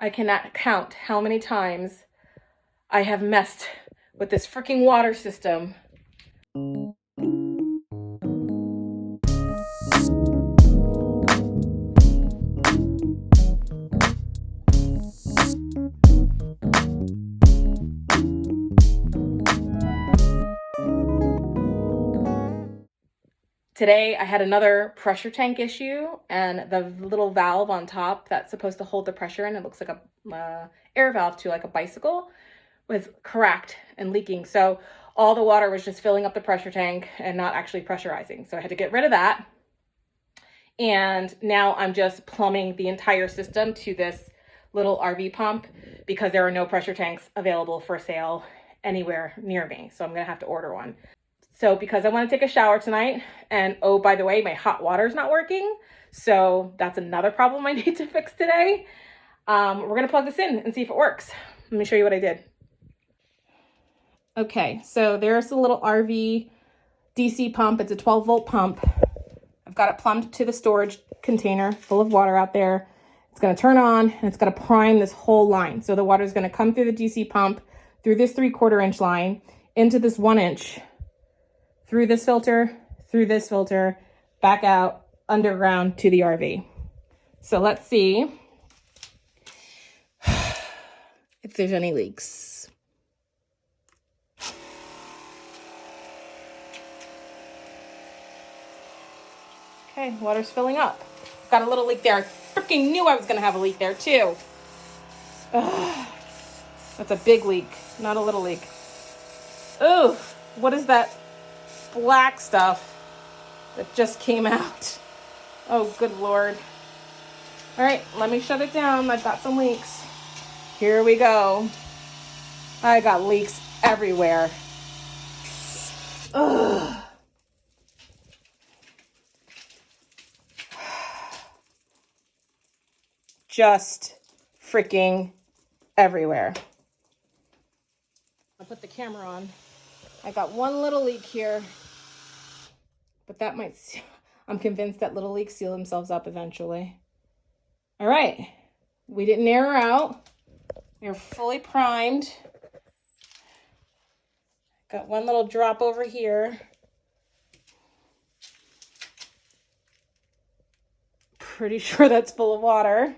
I cannot count how many times I have messed with this freaking water system. Today I had another pressure tank issue, and the little valve on top that's supposed to hold the pressure in, it looks like a air valve to like a bicycle, was cracked and leaking. So all the water was just filling up the pressure tank and not actually pressurizing. So I had to get rid of that. And now I'm just plumbing the entire system to this little RV pump because there are no pressure tanks available for sale anywhere near me. So I'm gonna have to order one. So because I want to take a shower tonight, and oh, by the way, my hot water is not working. So that's another problem I need to fix today. We're going to plug this in and see if it works. Let me show you what I did. Okay, so there's the little RV DC pump. It's a 12-volt pump. I've got it plumbed to the storage container full of water out there. It's going to turn on, and it's going to prime this whole line. So the water is going to come through the DC pump, through this 3/4 inch line, into this 1 inch, through this filter, back out underground to the RV. So let's see if there's any leaks. Okay, water's filling up. Got a little leak there. I freaking knew I was gonna have a leak there too. Ugh, that's a big leak, not a little leak. Ooh, what is that black stuff that just came out? Oh, good Lord. All right, let me shut it down. I've got some leaks. Here we go. I got leaks everywhere. Ugh. Just freaking everywhere. I'll put the camera on. I got one little leak here, but that might, I'm convinced that little leaks seal themselves up eventually. All right, we didn't air out. We're fully primed. Got one little drop over here. Pretty sure that's full of water.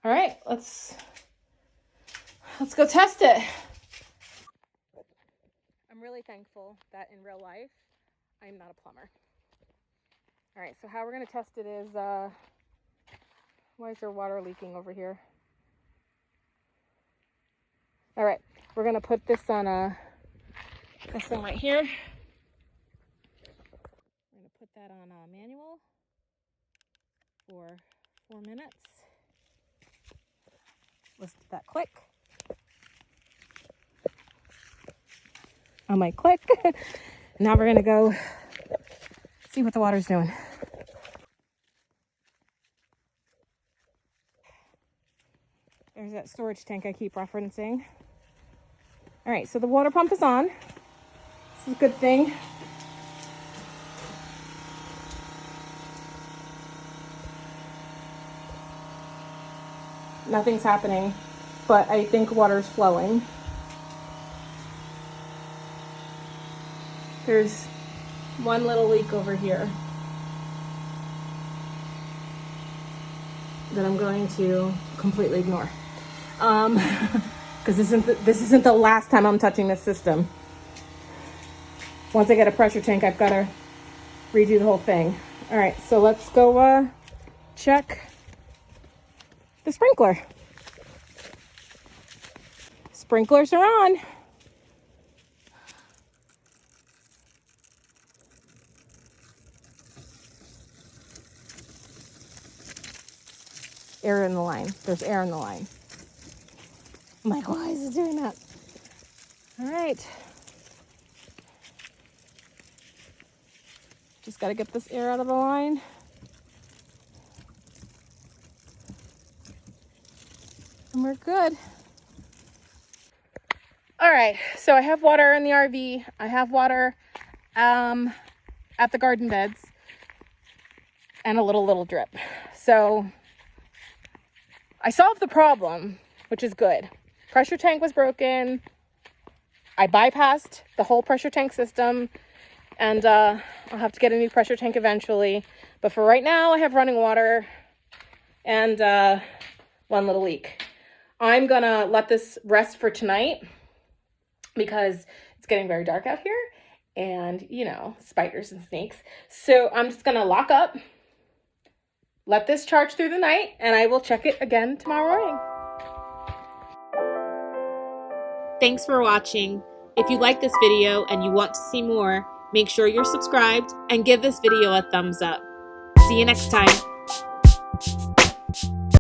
All right, let's go test it. I'm really thankful that in real life, I'm not a plumber. All right, so how we're gonna test it is, why is there water leaking over here? All right, we're gonna put this on this thing right here. We're gonna put that on manual for 4 minutes. Listen to that click. On my click. Now we're gonna go see what the water's doing. There's that storage tank I keep referencing. All right, so the water pump is on. This is a good thing. Nothing's happening, but I think water's flowing. There's one little leak over here that I'm going to completely ignore. Because this isn't the last time I'm touching this system. Once I get a pressure tank, I've got to redo the whole thing. All right, so let's go check the sprinkler. Sprinklers are on. Air in the line. There's air in the line. I'm like, why is it doing that? All right. Just got to get this air out of the line. And we're good. All right, so I have water in the RV. I have water at the garden beds and a little drip. So I solved the problem, which is good. Pressure tank was broken. I bypassed the whole pressure tank system, and I'll have to get a new pressure tank eventually. But for right now, I have running water and one little leak. I'm gonna let this rest for tonight because it's getting very dark out here and, you know, spiders and snakes. So I'm just gonna lock up, let this charge through the night, and I will check it again tomorrow morning. Thanks for watching. If you like this video and you want to see more, make sure you're subscribed and give this video a thumbs up. See you next time.